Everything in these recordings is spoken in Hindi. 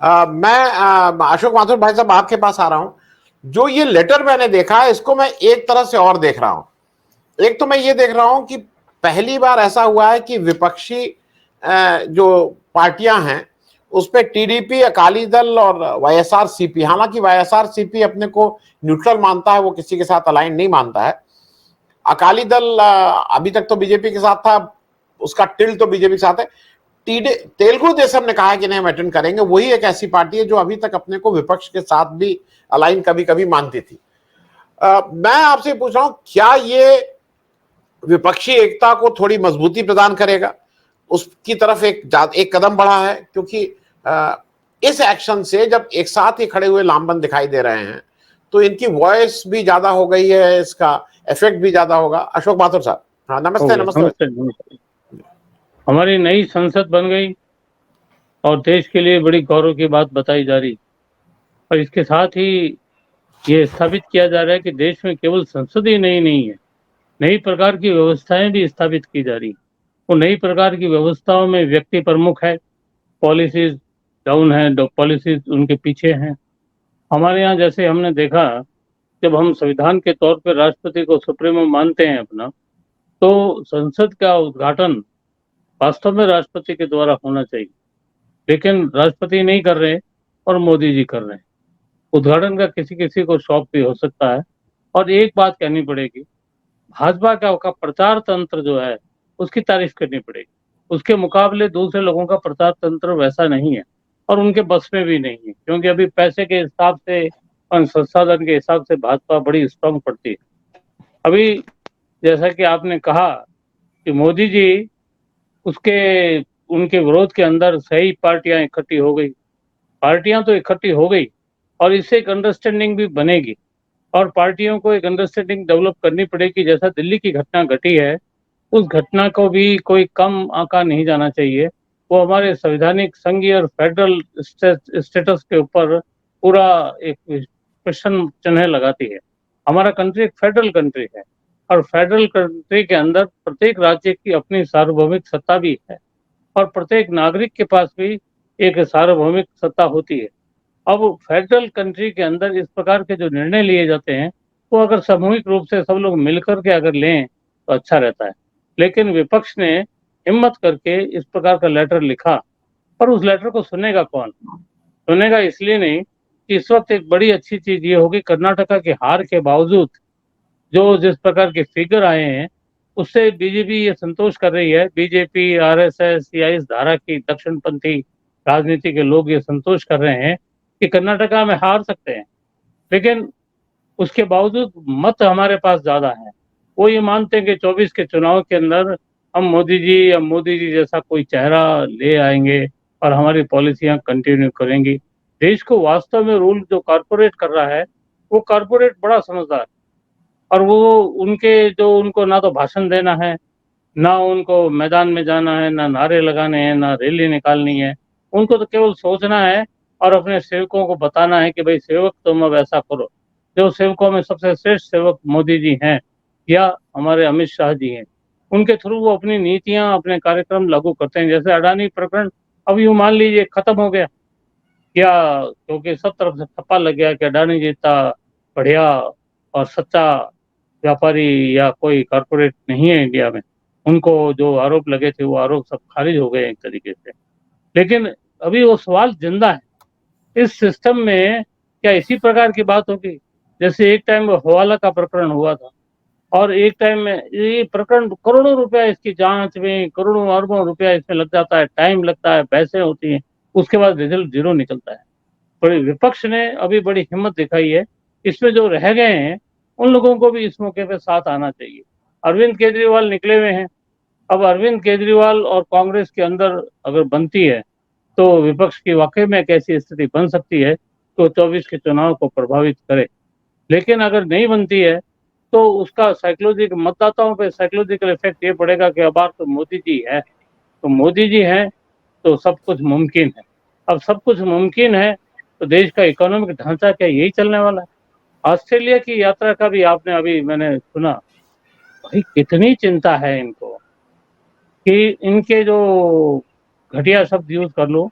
मैं अशोक माथुर भाई साहब आपके पास आ रहा हूं। जो ये लेटर मैंने देखा है इसको मैं एक तरह से और देख रहा हूं। एक तो मैं ये देख रहा हूं कि पहली बार ऐसा हुआ है कि विपक्षी जो पार्टियां हैं उस पे टीडीपी, अकाली दल और वाईएसआरसीपी, हालांकि वाईएसआरसीपी अपने को न्यूट्रल मानता है, वो किसी के साथ अलाइन नहीं मानता है। अकाली दल अभी तक तो बीजेपी के साथ था, उसका टिल तो बीजेपी के साथ है। तेलुगु देशम ने कहा है कि नहीं हम अटेंड करेंगे। वही एक ऐसी पार्टी है जो अभी तक अपने को विपक्ष के साथ भी अलाइन कभी कभी मानती थी। मैं आपसे पूछ रहा हूं, क्या ये विपक्षी एकता को थोड़ी मजबूती प्रदान करेगा? उसकी तरफ एक कदम बढ़ा है, क्योंकि इस एक्शन से जब एक साथ ही खड़े हुए लामबंद दिखाई दे रहे हैं तो इनकी वॉइस भी ज्यादा हो गई है, इसका इफेक्ट भी ज्यादा होगा। अशोक माथुर साहब। हाँ, हो नमस्ते गया। नमस्ते। नमस्ते नमस्ते। हमारी नई संसद बन गई और देश के लिए बड़ी गौरव की बात बताई जा रही। और इसके साथ ही ये स्थापित किया जा रहा है कि देश में केवल संसद ही नहीं है, नई प्रकार की व्यवस्थाएं भी स्थापित की जा रही। वो नई प्रकार की व्यवस्थाओं में व्यक्ति प्रमुख है, पॉलिसीज डाउन है, पॉलिसीज उनके पीछे हैं। हमारे यहाँ जैसे हमने देखा, जब हम संविधान के तौर पर राष्ट्रपति को सुप्रीमो मानते हैं अपना, तो संसद का उद्घाटन वास्तव में राष्ट्रपति के द्वारा होना चाहिए, लेकिन राष्ट्रपति नहीं कर रहे और मोदी जी कर रहे हैं। उद्घाटन का किसी किसी को शौक भी हो सकता है। और एक बात कहनी पड़ेगी, भाजपा का प्रचार तंत्र जो है उसकी तारीफ करनी पड़ेगी। उसके मुकाबले दूसरे लोगों का प्रचार तंत्र वैसा नहीं है और उनके बस में भी नहीं है, क्योंकि अभी पैसे के हिसाब से और संसाधन के हिसाब से भाजपा बड़ी स्ट्रांग पड़ती है। अभी जैसा कि आपने कहा कि मोदी जी, उसके उनके विरोध के अंदर सही पार्टियां इकट्ठी हो गई, पार्टियां तो इकट्ठी हो गई और इससे एक अंडरस्टैंडिंग भी बनेगी। और पार्टियों को एक अंडरस्टैंडिंग डेवलप करनी पड़ेगी। जैसा दिल्ली की घटना घटी है, उस घटना को भी कोई कम आंका नहीं जाना चाहिए। वो हमारे संवैधानिक, संघीय और फेडरल स्टेटस के ऊपर पूरा एक प्रश्न चिन्ह लगाती है। हमारा कंट्री एक फेडरल कंट्री है और फेडरल कंट्री के अंदर प्रत्येक राज्य की अपनी सार्वभौमिक सत्ता भी है और प्रत्येक नागरिक के पास भी एक सार्वभौमिक सत्ता होती है। अब फेडरल कंट्री के अंदर इस प्रकार के जो निर्णय लिए जाते हैं, वो अगर सामूहिक रूप से सब लोग मिलकर के अगर लें तो अच्छा रहता है। लेकिन विपक्ष ने हिम्मत करके इस प्रकार का लेटर लिखा, पर उस लेटर को सुनेगा कौन? सुनेगा इसलिए नहीं कि इस वक्त एक बड़ी अच्छी चीज ये होगी, कर्नाटका की हार के बावजूद जो जिस प्रकार के फिगर आए हैं, उससे बीजेपी ये संतोष कर रही है। बीजेपी, आरएसएस या इस धारा की दक्षिणपंथी राजनीति के लोग ये संतोष कर रहे हैं कि कर्नाटका में हार सकते हैं, लेकिन उसके बावजूद मत हमारे पास ज्यादा है। वो ये मानते हैं कि 24 के चुनाव के अंदर हम मोदी जी या मोदी जी जैसा कोई चेहरा ले आएंगे और हमारी पॉलिसियां कंटिन्यू करेंगी। देश को वास्तव में रूल जो कारपोरेट कर रहा है, वो कारपोरेट बड़ा समझदार है। और वो उनके जो उनको ना तो भाषण देना है, ना उनको मैदान में जाना है, ना नारे लगाने हैं, ना रैली निकालनी है। उनको तो केवल सोचना है और अपने सेवकों को बताना है कि भाई सेवक तुम अब ऐसा करो। जो सेवकों में सबसे श्रेष्ठ सेवक मोदी जी हैं या हमारे अमित शाह जी हैं, उनके थ्रू वो अपनी नीतियां, अपने कार्यक्रम लागू करते हैं। जैसे अडानी प्रकरण अब यूं मान लीजिए खत्म हो गया, या क्योंकि सब तरफ से ठप्पा लग गया कि अडानी जी इतना बढ़िया और सच्चा व्यापारी या कोई कारपोरेट नहीं है इंडिया में। उनको जो आरोप लगे थे वो आरोप सब खारिज हो गए एक तरीके से। लेकिन अभी वो सवाल जिंदा है, इस सिस्टम में क्या इसी प्रकार की बात होगी? जैसे एक टाइम हवाला का प्रकरण हुआ था और एक टाइम में ये प्रकरण करोड़ों रुपया इसकी जांच में, करोड़ों अरबों रुपया इसमें लग जाता है, टाइम लगता है, पैसे होती हैं, उसके बाद रिजल्ट जीरो निकलता है। बड़े विपक्ष ने अभी बड़ी हिम्मत दिखाई है। इसमें जो रह गए हैं उन लोगों को भी इस मौके पे साथ आना चाहिए। अरविंद केजरीवाल निकले हुए हैं। अब अरविंद केजरीवाल और कांग्रेस के अंदर अगर बनती है तो विपक्ष की वाकई में कैसी स्थिति बन सकती है तो 24 के चुनाव को प्रभावित करे। लेकिन अगर नहीं बनती है तो उसका साइकोलॉजिकल, मतदाताओं पे साइकोलॉजिकल इफेक्ट ये पड़ेगा कि अब तो मोदी जी है, तो मोदी जी हैं तो सब कुछ मुमकिन है। अब सब कुछ मुमकिन है तो देश का इकोनॉमिक ढांचा क्या यही चलने वाला है? ऑस्ट्रेलिया की यात्रा का भी आपने अभी मैंने सुना, भाई कितनी चिंता है इनको कि इनके जो घटिया शब्द यूज कर लो,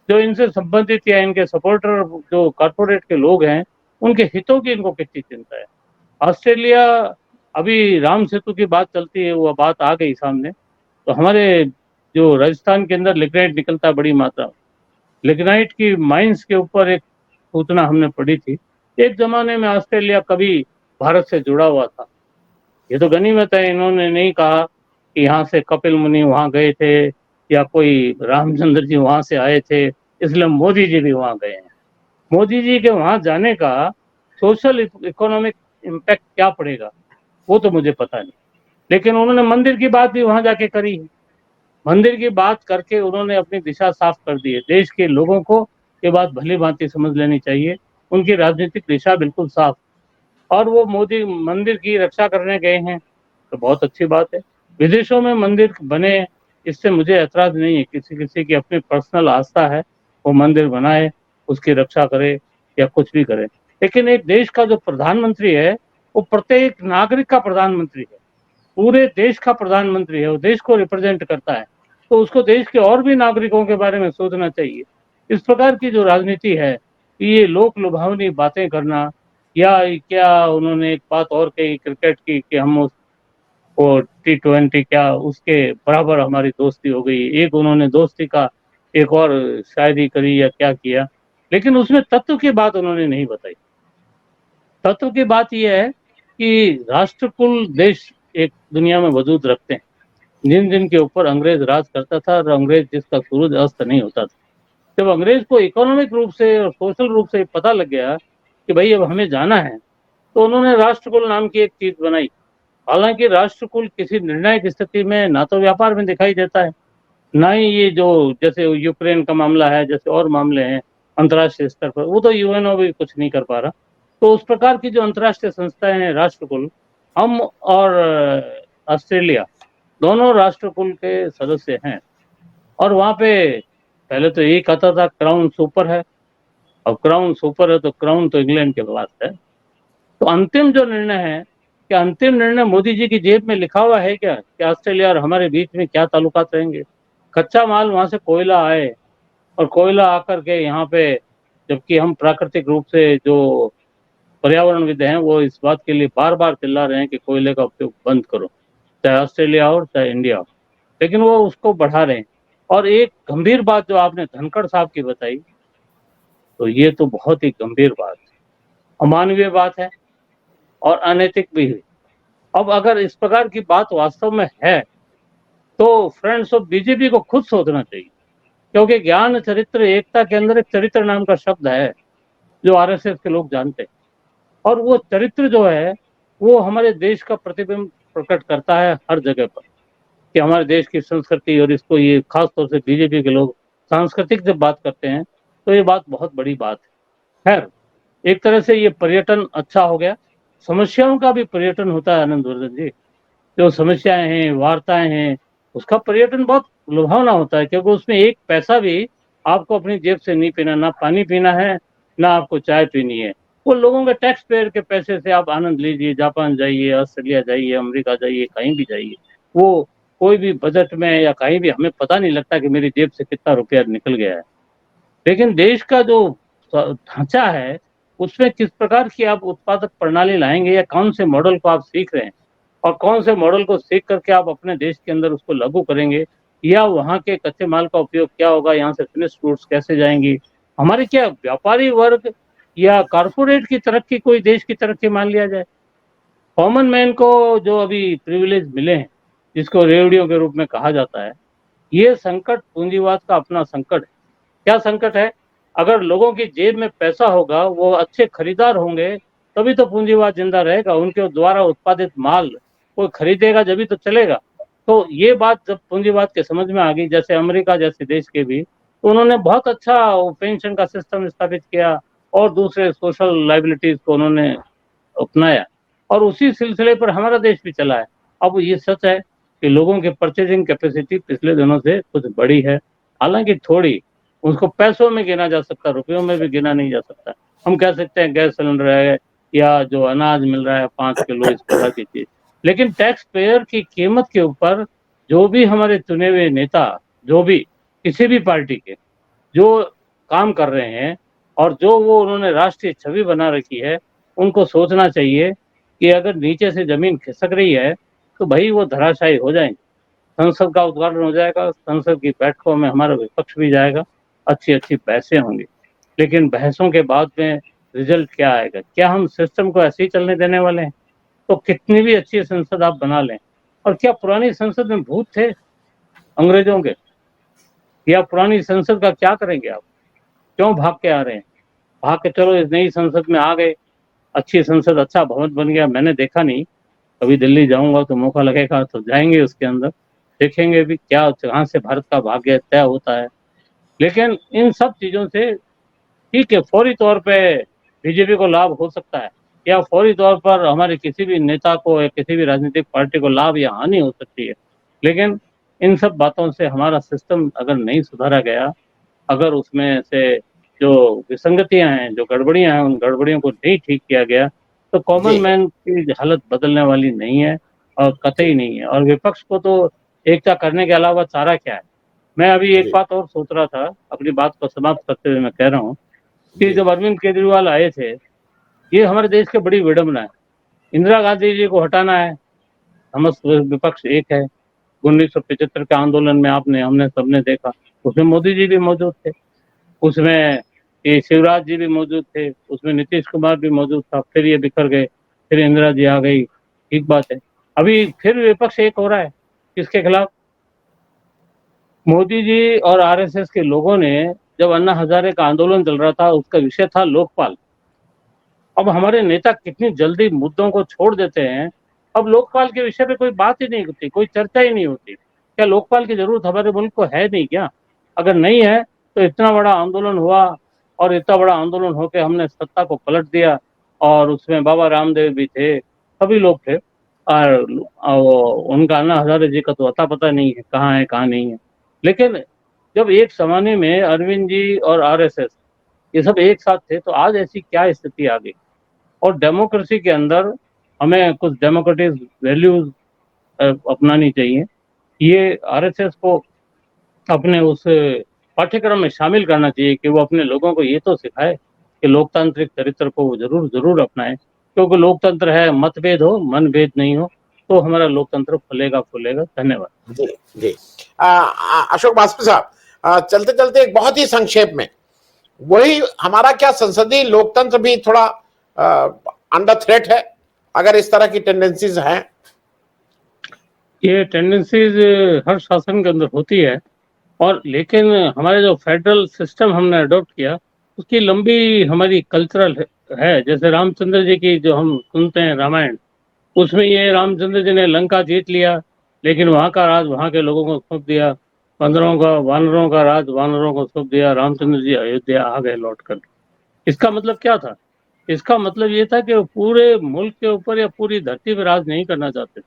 जो इनसे संबंधित या इनके सपोर्टर जो कॉर्पोरेट के लोग हैं, उनके हितों की इनको कितनी चिंता है। ऑस्ट्रेलिया, अभी राम सेतु की बात चलती है, वो बात आ गई सामने, तो हमारे जो राजस्थान के अंदर लिग्नाइट निकलता है बड़ी मात्रा में, लिग्नाइट की माइंस के ऊपर एक सूचना हमने पढ़ी थी। एक जमाने में ऑस्ट्रेलिया कभी भारत से जुड़ा हुआ था। ये तो गनीमत है, इन्होंने नहीं कहा कि यहाँ से कपिल मुनि वहां गए थे या कोई रामचंद्र जी वहां से आए थे, इसलिए मोदी जी भी वहां गए हैं। मोदी जी के वहां जाने का सोशल इकोनॉमिक इम्पैक्ट क्या पड़ेगा वो तो मुझे पता नहीं, लेकिन उन्होंने मंदिर की बात भी वहां जाके करी है। मंदिर की बात करके उन्होंने अपनी दिशा साफ कर दी है। देश के लोगों को ये बात भली भांति समझ लेनी चाहिए, उनकी राजनीतिक दिशा बिल्कुल साफ, और वो मोदी मंदिर की रक्षा करने गए हैं तो बहुत अच्छी बात है। विदेशों में मंदिर बने, इससे मुझे ऐतराज नहीं है। किसी किसी की अपनी पर्सनल आस्था है, वो मंदिर बनाए, उसकी रक्षा करे या कुछ भी करे, लेकिन एक देश का जो प्रधानमंत्री है वो प्रत्येक नागरिक का प्रधानमंत्री है, पूरे देश का प्रधानमंत्री है, वो देश को रिप्रेजेंट करता है, तो उसको देश के और भी नागरिकों के बारे में सोचना चाहिए। इस प्रकार की जो राजनीति है, ये लोक लुभावनी बातें करना, या क्या उन्होंने एक बात और कही क्रिकेट की कि हम वो T20 क्या उसके बराबर हमारी दोस्ती हो गई, एक उन्होंने दोस्ती का एक और शायरी करी या क्या किया, लेकिन उसमें तत्व की बात उन्होंने नहीं बताई। तत्व की बात यह है कि राष्ट्रकुल देश एक दुनिया में वजूद रखते हैं, जिन जिन के ऊपर अंग्रेज राज करता था और अंग्रेज जिसका सूरज अस्त नहीं होता था। जब अंग्रेज को इकोनॉमिक रूप से और सोशल रूप से पता लग गया कि भाई अब हमें जाना है, तो उन्होंने राष्ट्रकुल नाम की एक चीज बनाई। हालांकि राष्ट्रकुल किसी निर्णायक स्थिति में ना तो व्यापार में दिखाई देता है, ना ही ये जो जैसे यूक्रेन का मामला है, जैसे और मामले हैं अंतर्राष्ट्रीय स्तर पर, वो तो यूएनओ भी कुछ नहीं कर पा रहा। तो उस प्रकार की जो अंतर्राष्ट्रीय संस्थाएं हैं राष्ट्रकुल, हम और ऑस्ट्रेलिया दोनों राष्ट्रकुल के सदस्य हैं। और वहां पे पहले तो यही कहता था क्राउन सुपर है, अब क्राउन सुपर है तो क्राउन तो इंग्लैंड के पास है। तो अंतिम जो निर्णय है, क्या अंतिम निर्णय मोदी जी की जेब में लिखा हुआ है क्या कि ऑस्ट्रेलिया और हमारे बीच में क्या ताल्लुकात रहेंगे? कच्चा माल वहां से कोयला आए और कोयला आकर के यहाँ पे, जबकि हम प्राकृतिक रूप से जो पर्यावरणविद हैं वो इस बात के लिए बार बार चिल्ला रहे हैं कि कोयले का उपयोग बंद करो, चाहे ऑस्ट्रेलिया हो चाहे इंडिया हो, लेकिन वो उसको बढ़ा रहे हैं। और एक गंभीर बात जो आपने धनखड़ साहब की बताई, तो ये तो बहुत ही गंभीर बात है, अमानवीय बात है और अनैतिक भी हुई। अब अगर इस प्रकार की बात वास्तव में है तो फ्रेंड्स ऑफ बीजेपी को खुद सोचना चाहिए, क्योंकि ज्ञान चरित्र एकता के अंदर एक चरित्र नाम का शब्द है जो आरएसएस के लोग जानते हैं, और वो चरित्र जो है वो हमारे देश का प्रतिबिंब प्रकट करता है हर जगह पर, कि हमारे देश की संस्कृति, और इसको ये खास तौर से बीजेपी के लोग सांस्कृतिक जब बात करते हैं तो ये बात बहुत बड़ी बात है। खैर, एक तरह से ये पर्यटन अच्छा हो गया, समस्याओं का भी पर्यटन होता है आनंद वर्धन जी। जो समस्याएं हैं, वार्ताएं हैं, उसका पर्यटन बहुत लुभावना होता है, क्योंकि उसमें एक पैसा भी आपको अपनी जेब से नहीं पीना, ना पानी पीना है ना आपको चाय पीनी है, वो लोगों के टैक्स पेयर के पैसे से आप आनंद लीजिए। जापान जाइए, ऑस्ट्रेलिया जाइए, अमेरिका जाइए, कहीं भी जाइए, वो कोई भी बजट में या कहीं भी हमें पता नहीं लगता कि मेरी जेब से कितना रुपया निकल गया है। लेकिन देश का जो ढांचा है उसमें किस प्रकार की आप उत्पादक प्रणाली लाएंगे, या कौन से मॉडल को आप सीख रहे हैं और कौन से मॉडल को सीख करके आप अपने देश के अंदर उसको लागू करेंगे, या वहाँ के कच्चे माल का उपयोग क्या होगा, यहाँ से फिनिश गुड्स कैसे जाएंगी, हमारे क्या व्यापारी वर्ग या कारपोरेट की तरक्की कोई देश की तरक्की मान लिया जाए। कॉमन मैन को जो अभी प्रिविलेज मिले हैं, जिसको रेवड़ियों के रूप में कहा जाता है, ये संकट पूंजीवाद का अपना संकट है। क्या संकट है? अगर लोगों की जेब में पैसा होगा, वो अच्छे खरीदार होंगे, तभी तो पूंजीवाद जिंदा रहेगा। उनके द्वारा उत्पादित माल कोई खरीदेगा जब भी तो चलेगा। तो ये बात जब पूंजीवाद के समझ में आ गई, जैसे अमेरिका जैसे देश के भी, तो उन्होंने बहुत अच्छा पेंशन का सिस्टम स्थापित किया और दूसरे सोशल लाइबिलिटीज को उन्होंने अपनाया, और उसी सिलसिले पर हमारा देश भी चला है। अब ये सच है कि लोगों की परचेजिंग कैपेसिटी पिछले दिनों से कुछ बड़ी है, हालांकि थोड़ी, उसको पैसों में गिना जा सकता, रुपयों में भी गिना नहीं जा सकता। हम कह सकते हैं गैस सिलेंडर है या जो अनाज मिल रहा है 5 किलो, इस प्रकार की चीज, लेकिन टैक्स पेयर की कीमत के ऊपर जो भी हमारे चुने हुए नेता, जो भी किसी भी पार्टी के, जो काम कर रहे हैं और जो वो उन्होंने राष्ट्रीय छवि बना रखी है, उनको सोचना चाहिए कि अगर नीचे से जमीन खिसक रही है तो भाई वो धराशायी हो जाएंगे। संसद का उद्घाटन हो जाएगा, संसद की बैठकों में हमारा विपक्ष भी जाएगा, अच्छी अच्छी बहसें होंगी, लेकिन बहसों के बाद में रिजल्ट क्या आएगा? क्या हम सिस्टम को ऐसे ही चलने देने वाले हैं? तो कितनी भी अच्छी संसद आप बना लें, और क्या पुरानी संसद में भूत थे अंग्रेजों के? या पुरानी संसद का क्या करेंगे आप? क्यों भाग के आ रहे हैं? भाग के चलो इस नई संसद में आ गए, अच्छी संसद, अच्छा भवन बन गया, मैंने देखा नहीं, कभी दिल्ली जाऊंगा तो मौका लगेगा तो जाएंगे उसके अंदर, देखेंगे भी क्या कहाँ से भारत का भाग्य तय होता है। लेकिन इन सब चीजों से ठीक है, फौरी तौर पे बीजेपी को लाभ हो सकता है, या फौरी तौर पर हमारे किसी भी नेता को या किसी भी राजनीतिक पार्टी को लाभ या हानि हो सकती है, लेकिन इन सब बातों से हमारा सिस्टम अगर नहीं सुधारा गया, अगर उसमें से जो विसंगतियां हैं, जो गड़बड़ियां हैं, उन गड़बड़ियों को नहीं ठीक किया गया, तो कॉमन जी मैन की हालत बदलने वाली नहीं है, और कतई जी नहीं है। और विपक्ष को तो एकता करने के अलावा चारा क्या है? मैं अभी एक जी बात और सोच रहा था, अपनी बात को समाप्त करते हुए मैं कह रहा हूँ कि जी जब अरविंद केजरीवाल आए थे, ये हमारे देश की बड़ी विडंबना है। इंदिरा गांधी जी को हटाना है, हम विपक्ष एक है। 1975 के आंदोलन में आपने हमने सबने देखा, उसमें मोदी जी भी मौजूद थे, उसमें ये शिवराज जी भी मौजूद थे, उसमें नीतीश कुमार भी मौजूद था, फिर ये बिखर गए, फिर इंदिरा जी आ गई, ठीक बात है। अभी फिर विपक्ष एक हो रहा है, किसके खिलाफ? मोदी जी और आरएसएस के लोगों ने, जब अन्ना हजारे का आंदोलन चल रहा था, उसका विषय था लोकपाल। अब हमारे नेता कितनी जल्दी मुद्दों को छोड़ देते हैं, अब लोकपाल के विषय पे कोई बात ही नहीं होती, कोई चर्चा ही नहीं होती। क्या लोकपाल की जरूरत हमारे मुल्क को है नहीं क्या? अगर नहीं है तो इतना बड़ा आंदोलन हुआ, और इतना बड़ा आंदोलन होकर हमने सत्ता को पलट दिया, और उसमें बाबा रामदेव भी थे, सभी लोग थे, और उनका अन्ना हजारे जी का तो अता पता नहीं है कहाँ नहीं है। लेकिन जब एक जमाने में अरविंद जी और आरएसएस ये सब एक साथ थे, तो आज ऐसी क्या स्थिति आ गई? और डेमोक्रेसी के अंदर हमें कुछ डेमोक्रेटिक वैल्यूज अपनानी चाहिए। ये आरएसएस को अपने उस पाठ्यक्रम में शामिल करना चाहिए कि वो अपने लोगों को ये तो सिखाए कि लोकतांत्रिक चरित्र को वो जरूर जरूर अपनाए, क्योंकि लोकतंत्र है, मतभेद हो, मनभेद नहीं हो, तो हमारा लोकतंत्र फलेगा फूलेगा। धन्यवाद। जी जी अशोक बास्पी साहब, चलते चलते एक बहुत ही संक्षेप में, वही हमारा क्या संसदीय लोकतंत्र भी थोड़ा अंडर थ्रेट है अगर इस तरह की टेंडेंसीज हैं? ये टेंडेंसीज हर शासन के अंदर होती है, और लेकिन हमारे जो फेडरल सिस्टम हमने अडॉप्ट किया, उसकी लंबी हमारी कल्चरल है। जैसे रामचंद्र जी की जो हम सुनते हैं रामायण, उसमें ये रामचंद्र जी ने लंका जीत लिया, लेकिन वहां का राज वहां के लोगों को सौंप दिया, बंदरों का वानरों का राज वानरों को सौंप दिया, रामचंद्र जी अयोध्या आ गए लौट कर। इसका मतलब क्या था? इसका मतलब ये था कि वो पूरे मुल्क के ऊपर या पूरी धरती पर राज नहीं करना चाहते।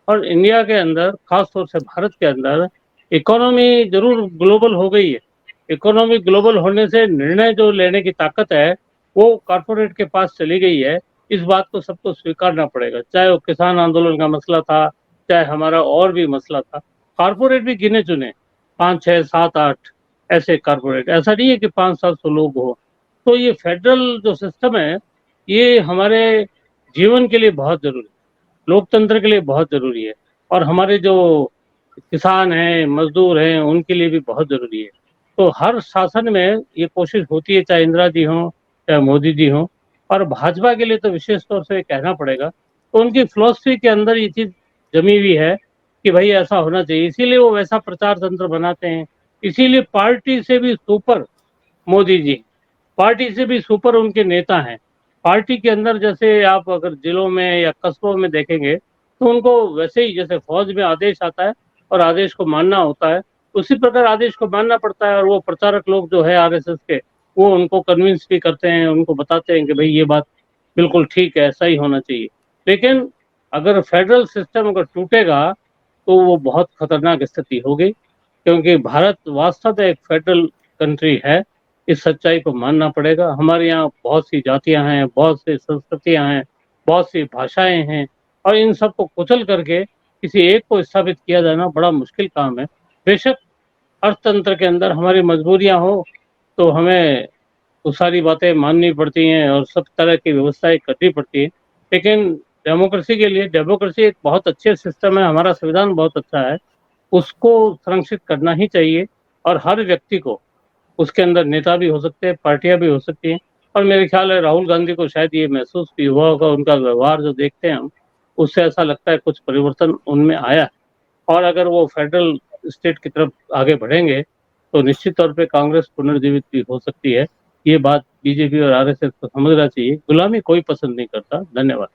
और इंडिया के अंदर, खास तौर से भारत के अंदर, इकोनॉमी जरूर ग्लोबल हो गई है। इकोनॉमी ग्लोबल होने से निर्णय जो लेने की ताकत है वो कॉरपोरेट के पास चली गई है। इस बात को सबको स्वीकारना पड़ेगा, चाहे वो किसान आंदोलन का मसला था, चाहे हमारा और भी मसला था। कॉरपोरेट भी गिने चुने, 5, 6, 7, 8 ऐसे कॉरपोरेट, ऐसा नहीं है कि 500-700 लोग हो। तो ये फेडरल जो सिस्टम है, ये हमारे जीवन के लिए बहुत जरूरी है, लोकतंत्र के लिए बहुत जरूरी है, और हमारे जो किसान हैं, मजदूर हैं, उनके लिए भी बहुत जरूरी है। तो हर शासन में ये कोशिश होती है, चाहे इंदिरा जी हों, चाहे मोदी जी हों, और भाजपा के लिए तो विशेष तौर से कहना पड़ेगा। तो उनकी फिलॉसफी के अंदर ये चीज जमी हुई है कि भाई ऐसा होना चाहिए, इसीलिए वो वैसा प्रचार तंत्र बनाते हैं। इसीलिए पार्टी से भी सुपर मोदी जी, पार्टी से भी सुपर उनके नेता हैं। पार्टी के अंदर जैसे आप अगर जिलों में या कस्बों में देखेंगे, तो उनको वैसे ही जैसे फौज में आदेश आता है और आदेश को मानना होता है, उसी प्रकार आदेश को मानना पड़ता है। और वो प्रचारक लोग जो है आरएसएस के, वो उनको कन्विंस भी करते हैं, उनको बताते हैं कि भाई ये बात बिल्कुल ठीक है, ऐसा ही होना चाहिए। लेकिन अगर फेडरल सिस्टम अगर टूटेगा तो वो बहुत खतरनाक स्थिति होगी, क्योंकि भारत वास्तव में एक फेडरल कंट्री है। इस सच्चाई को मानना पड़ेगा। हमारे यहाँ बहुत सी जातियां हैं, बहुत सी संस्कृतियां हैं, बहुत सी भाषाएं हैं, और इन सबको कुचल करके किसी एक को स्थापित किया जाना बड़ा मुश्किल काम है। बेशक अर्थतंत्र के अंदर हमारी मजबूरियां हो, तो हमें वो सारी बातें माननी पड़ती हैं और सब तरह की व्यवस्थाएं करनी पड़ती है। लेकिन डेमोक्रेसी के लिए, डेमोक्रेसी एक बहुत अच्छे सिस्टम है, हमारा संविधान बहुत अच्छा है, उसको संरक्षित करना ही चाहिए। और हर व्यक्ति को उसके अंदर नेता भी हो सकते हैं, पार्टियां भी हो सकती हैं। और मेरे ख्याल है राहुल गांधी को शायद ये महसूस भी हुआ होगा, उनका व्यवहार जो देखते हैं हम, उससे ऐसा लगता है कुछ परिवर्तन उनमें आया है। और अगर वो फेडरल स्टेट की तरफ आगे बढ़ेंगे तो निश्चित तौर पे कांग्रेस पुनर्जीवित भी हो सकती है। ये बात बीजेपी और आरएसएस को समझना चाहिए। गुलामी कोई पसंद नहीं करता। धन्यवाद।